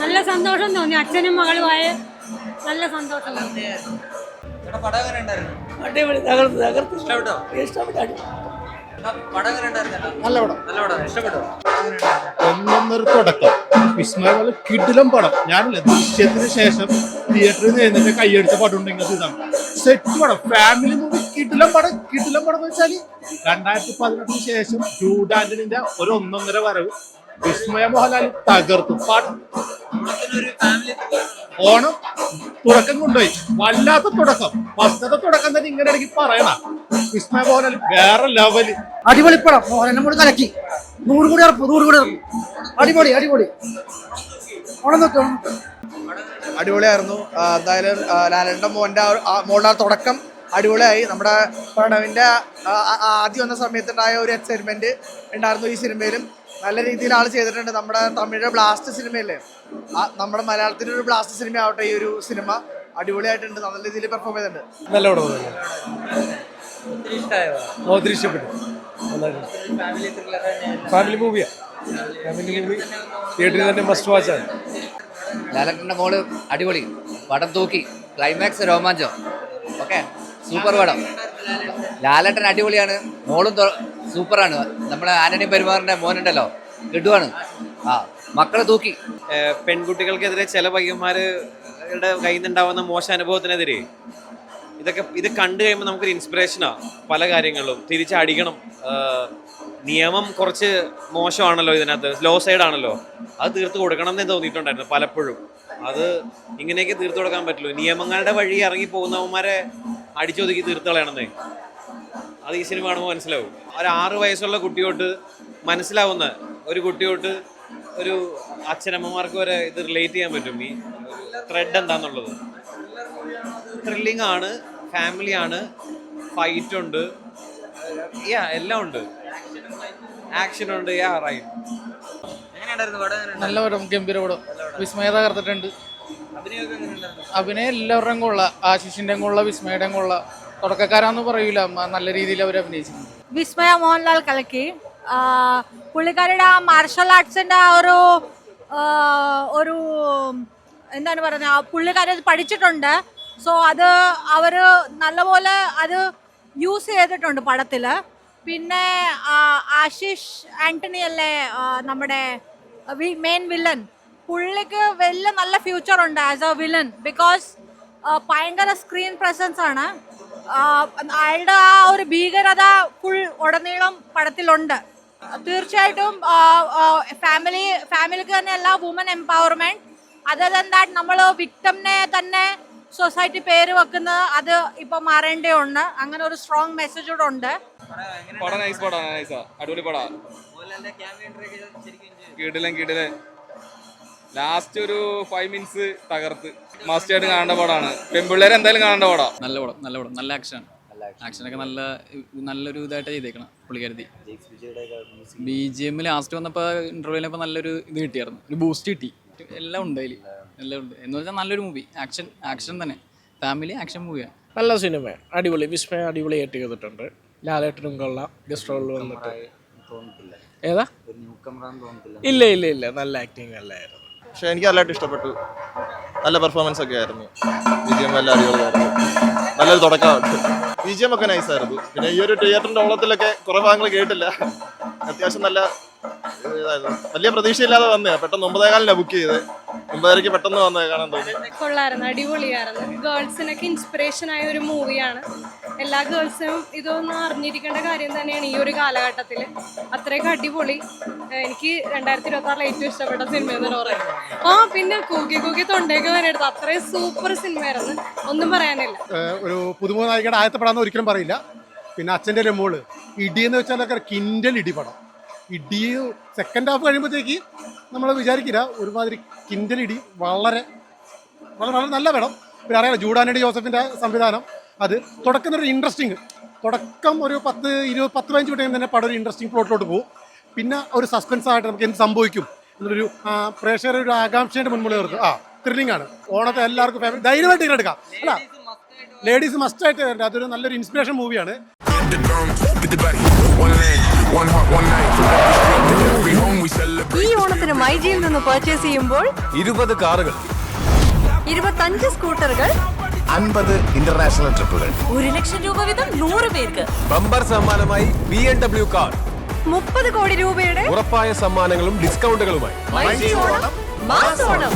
നല്ല സന്തോഷം തോന്നി, അച്ഛനും മകളുമായ നല്ല സന്തോഷം തോന്നി. അടിപൊളി, തകർത്ത് തകർത്ത് ഇഷ്ടപ്പെട്ടോ? നല്ല പടം, ഒന്നൊന്നൊരു തുടക്കം. വിസ്മയ പോലെ കിടിലം പടം. ഞാനില്ല ദൃശ്യത്തിന് ശേഷം തിയേറ്ററിൽ നിന്ന് എഴുന്നേറ്റ് കൈയടിച്ച പടം ഉണ്ടെങ്കിൽ ഇതാണ്. സെറ്റ് പടം, ഫാമിലി മൂവി. കിടിലം പടം. കിടിലം പടം എന്ന് വെച്ചാൽ 2018 ശേഷം ജൂഡ് ആന്റണിന്റെ ഒരു ഒന്നൊന്നര വരവ് വിസ്മയ മോഹൻലാൽ തകർത്തു. ഓണം തുടക്കം കൊണ്ടുപോയി, വല്ലാത്ത തുടക്കം. ഫസ്റ്റത്തെ തുടക്കം തന്നെ ഇങ്ങനെ എനിക്ക് പറയണ. വിസ്മയ മോഹൻലാൽ വേറെ ലെവല്. അടിപൊളിപ്പടം. മോഹൻലാൽ കൂടി കലക്കി. 100 കൂടി ഇറക്കും, 100 കൂടി ഇറക്കും. അടിപൊളി അടിപൊളി. ഓണം നോക്കാം. അടിപൊളിയായിരുന്നു. എന്തായാലും ലാലേട്ടൻ്റെ മോളുടെ തുടക്കം അടിപൊളിയായി. നമ്മുടെ പ്രണവിൻ്റെ ആദ്യം വന്ന സമയത്തുണ്ടായ ഒരു എക്സൈറ്റ്മെന്റ് ഉണ്ടായിരുന്നു ഈ സിനിമയിലും. നല്ല രീതിയിൽ ആൾ ചെയ്തിട്ടുണ്ട്. നമ്മുടെ തമിഴ് ബ്ലാസ്റ്റ് സിനിമയല്ലേ, നമ്മുടെ മലയാളത്തിൻ്റെ ഒരു ബ്ലാസ്റ്റ് സിനിമ ആവട്ടെ ഈ ഒരു സിനിമ. അടിപൊളിയായിട്ടുണ്ട്, നല്ല രീതിയിൽ പെർഫോം ചെയ്തിട്ടുണ്ട്. നല്ല പടം, ഒത്തിരി ഇഷ്ടപ്പെട്ടു. ഫാമിലി മൂവിയാ, ഫാമിലി മൂവി തിയേറ്ററിൽ തന്നെ മസ്റ്റ് വാച്ച് ആണ്. ലാലേട്ടൻ്റെ മോള് അടിപൊളി, പടം തൂക്കി, ക്ലൈമാക്സ് രോമാഞ്ചം. ഓക്കെ, സൂപ്പർ പടം. ലാലേട്ടൻ അടിപൊളിയാണ്, മോളും സൂപ്പറാണ്. നമ്മുടെ ആന്റണി പെരുമാറിന്റെ മോനുണ്ടല്ലോ, കിടുവാണ്. മക്കളെ തൂക്കി. പെൺകുട്ടികൾക്കെതിരെ ചില പയ്യന്മാരുടെ കയ്യിൽ നിന്നുണ്ടാവുന്ന മോശം അനുഭവത്തിനെതിരെ ഇത് കണ്ടു കഴിയുമ്പോൾ നമുക്കൊരു ഇൻസ്പിറേഷനാണ് പല കാര്യങ്ങളിലും. തിരിച്ചടിക്കണം. നിയമം കുറച്ച് മോശമാണല്ലോ ഇതിനകത്ത്, സ്ലോ സൈഡ് ആണല്ലോ, അത് തീർത്ത് കൊടുക്കണം എന്ന് തോന്നിയിട്ടുണ്ടായിരുന്നു പലപ്പോഴും. അത് ഇങ്ങനെയൊക്കെ തീർത്തു കൊടുക്കാൻ പറ്റുള്ളൂ. നിയമങ്ങളുടെ വഴി ഇറങ്ങി പോകുന്നവന്മാരെ അടിച്ചൊതുക്കി തീർത്ത് കളയണമെന്നേ. അത് ഈ സിനിമ കാണുമ്പോൾ മനസ്സിലാവും. ഒരു 6 വയസ്സുള്ള കുട്ടിയോട്ട് മനസ്സിലാവുന്ന ഒരു കുട്ടിയോട്ട് ഒരു അച്ഛനമ്മമാർക്ക് വരെ ഇത് റിലേറ്റ് ചെയ്യാൻ പറ്റും. ഈ ത്രെഡ് എന്താന്നുള്ളത് ത്രില്ലിംഗ് ആണ്, ഫാമിലിയാണ്, ഫൈറ്റ് ഉണ്ട്, എല്ലാം ഉണ്ട്, ആക്ഷൻ ഉണ്ട്. നല്ല പടം, ഗംഭീര പടം. വിസ്മയ തകർത്തിട്ടുണ്ട്. അഭിനയം എല്ലാവരുടെയും കൊള്ള, ആശിഷിന്റെ കൊള്ള, വിസ്മയുടെ കൊള്ള. തുടക്കക്കാരാന്ന് പറയൂല, നല്ല രീതിയിൽ അവർ അഭിനയിച്ചു. വിസ്മയ മോഹൻലാൽ കലക്കി. പുള്ളിക്കാരുടെ ആ മാർഷൽ ആർട്സിന്റെ ആ ഒരു എന്താണ് പറയുന്നത്, പുള്ളിക്കാരെ പഠിച്ചിട്ടുണ്ട്. സോ അത് അവർ നല്ലപോലെ അത് യൂസ് ചെയ്തിട്ടുണ്ട് പടത്തിൽ. പിന്നെ ആശിഷ് ആന്റണി അല്ലേ നമ്മുടെ മെയിൻ വില്ലൻ. പുള്ളിക്ക് വലിയ നല്ല ഫ്യൂച്ചർ ഉണ്ട് ആസ് എ വില്ലൻ. ബിക്കോസ് ഭയങ്കര സ്ക്രീൻ പ്രസൻസ് ആണ്. അയാളുടെ ആ ഒരു ഭീകരത ഫുൾ ഉടനീളം പടത്തിലുണ്ട്. തീർച്ചയായിട്ടും ഫാമിലിക്ക് തന്നെയല്ല, woman empowerment. Other than that നമ്മൾ വിക്ടമിനെ തന്നെ സൊസൈറ്റി പേര് വെക്കുന്നത് അത് ഇപ്പൊ മാറേണ്ടതുണ്ട്. അങ്ങനെ ഒരു സ്ട്രോങ് മെസ്സേജ് കൂടെ ഉണ്ട്. അടിപൊളി പടാ, കിടിലൻ. ലാസ്റ്റ് ഒരു 5 മിനിറ്റ്സ് തകർത്ത്. മസ്റ്റ് ആയിട്ട് കാണേണ്ട പടമാണ്. പെൺപിള്ളേരെ എന്തായാലും കാണേണ്ട പടം. നല്ല പടം, നല്ല ആക്ഷനൊക്കെ നല്ലൊരു ഇതായിട്ട് ചെയ്തേക്കണം പുള്ളിക്കാരത്തി. BGM ലാസ്റ്റ് വന്നപ്പോൾ ഇന്റർവ്യൂവിനപ്പോൾ നല്ലൊരു ഇത് കിട്ടിയായിരുന്നു, ഒരു ബൂസ്റ്റ് കിട്ടി. എല്ലാം ഉണ്ട് അതിൽ, എല്ലാം ഉണ്ട്. എന്ന് വെച്ചാൽ നല്ലൊരു മൂവി, ആക്ഷൻ തന്നെ, ഫാമിലി ആക്ഷൻ മൂവിയാണ്. നല്ല സിനിമ, അടിപൊളി. വിസ്മയ അടിപൊളിയായിട്ട് ചെയ്തിട്ടുണ്ട്. ലാലേട്ടനും കൊള്ളാം, ഗസ്റ്റ് റോളിൽ വന്നിട്ട്. ഏതാ? ഇല്ല, നല്ല ആക്ടിങ് അല്ലായിരുന്നു. പക്ഷെ എനിക്ക് നല്ലതായിട്ട് ഇഷ്ടപ്പെട്ടു. നല്ല പെർഫോമൻസ് ഒക്കെ ആയിരുന്നു. BGM എല്ലാം അടിപൊളിയായിരുന്നു. നല്ലൊരു തുടക്കമാണ്. BGM ഒക്കെ നൈസായിരുന്നു. പിന്നെ ഈ ഒരു തിയേറ്ററിന്റെ ഓളത്തിലൊക്കെ കുറെ ഭാഗങ്ങൾ കേട്ടില്ല. അത്യാവശ്യം നല്ല ഇതായിരുന്നു. വലിയ പ്രതീക്ഷയില്ലാതെ വന്നേ. പെട്ടെന്ന് 9:15 ബുക്ക് ചെയ്ത് 9:30 പെട്ടെന്ന് വന്ന് കാണാൻ തോന്നി. കൊള്ളായിരുന്നു, അടിപൊളിയായിരുന്നു. ഗേൾസിനൊക്കെ ഇൻസ്പിറേഷൻ ആയ ഒരു മൂവിയാണ്. എല്ലാ ഗേൾസിനും ഇതൊന്നും അറിഞ്ഞിരിക്കേണ്ട കാര്യം തന്നെയാണ് ഈ ഒരു കാലഘട്ടത്തിൽ. അത്രയൊക്കെ അടിപൊളി. എനിക്ക് 2026 ഏറ്റവും ഇഷ്ടപ്പെട്ട സിനിമ എന്ന് പറയുന്നത്. പിന്നെ കൂക്കി തൊണ്ടേക്ക് വരെ എടുത്തു. അത്രയും സൂപ്പർ സിനിമയായിരുന്നു, ഒന്നും പറയാനില്ല. ഒരു പുതുമുഖ നായികയുടെ ആദ്യത്തെ പടം ഒരിക്കലും പറയില്ല. പിന്നെ അച്ഛൻ്റെ ഒരു മോള് ഇടി എന്ന് വെച്ചാലൊക്കെ കിൻഡൽ ഇടി പടം. ഇടി സെക്കൻഡ് ഹാഫ് കഴിയുമ്പോഴത്തേക്ക് നമ്മൾ വിചാരിക്കില്ല, ഒരുമാതിരി കിൻഡൽ ഇടി. വളരെ നല്ല പടം. പിന്നെ അറിയാലോ ജൂഡ് ആന്റണി ജോസഫിൻ്റെ സംവിധാനം. അത് തുടക്കം ഒരു ഇൻട്രസ്റ്റിങ് തുടക്കം, ഒരു 10-15 മിനിറ്റ് തന്നെ പടം ഒരു ഇൻട്രസ്റ്റിംഗ് പ്ലോട്ടിലോട്ട് പോകും. പിന്നെ ഒരു സസ്പെൻസ് ആയിട്ട് നമുക്ക് എന്ത് സംഭവിക്കും എന്നൊരു പ്രേക്ഷകർ ഒരു ആകാംക്ഷയുടെ മുൻപിൽ നിർത്തും. ത്രില്ലിംഗ് ആണ്. ഓണത്തെ എല്ലാവർക്കും ഫാമിലി ധൈര്യമായിട്ട് ഇങ്ങനെ എടുക്കാം. അല്ല, ലേഡീസ് മസ്റ്റായിട്ട് വരേണ്ട അതൊരു നല്ലൊരു ഇൻസ്പിറേഷൻ മൂവിയാണ്. One heart, one night. ഈ ഓണത്തിന് മൈജിയിൽ നിന്ന് പർച്ചേസ് ചെയ്യുമ്പോൾ 20 കാറുകൾ, 25 സ്കൂട്ടറുകൾ, 50 ഇന്റർനാഷണൽ ട്രിപ്പുകൾ, 1 ലക്ഷം രൂപ വീതം 100 പേർക്ക്, ബമ്പർ സമ്മാനമായി BMW കാർ, 30 കോടി രൂപയുടെ ഉറപ്പായ സമ്മാനങ്ങളും ഡിസ്കൗണ്ടുകളുമായി മൈജി ഓണം മാസ് ഓണം.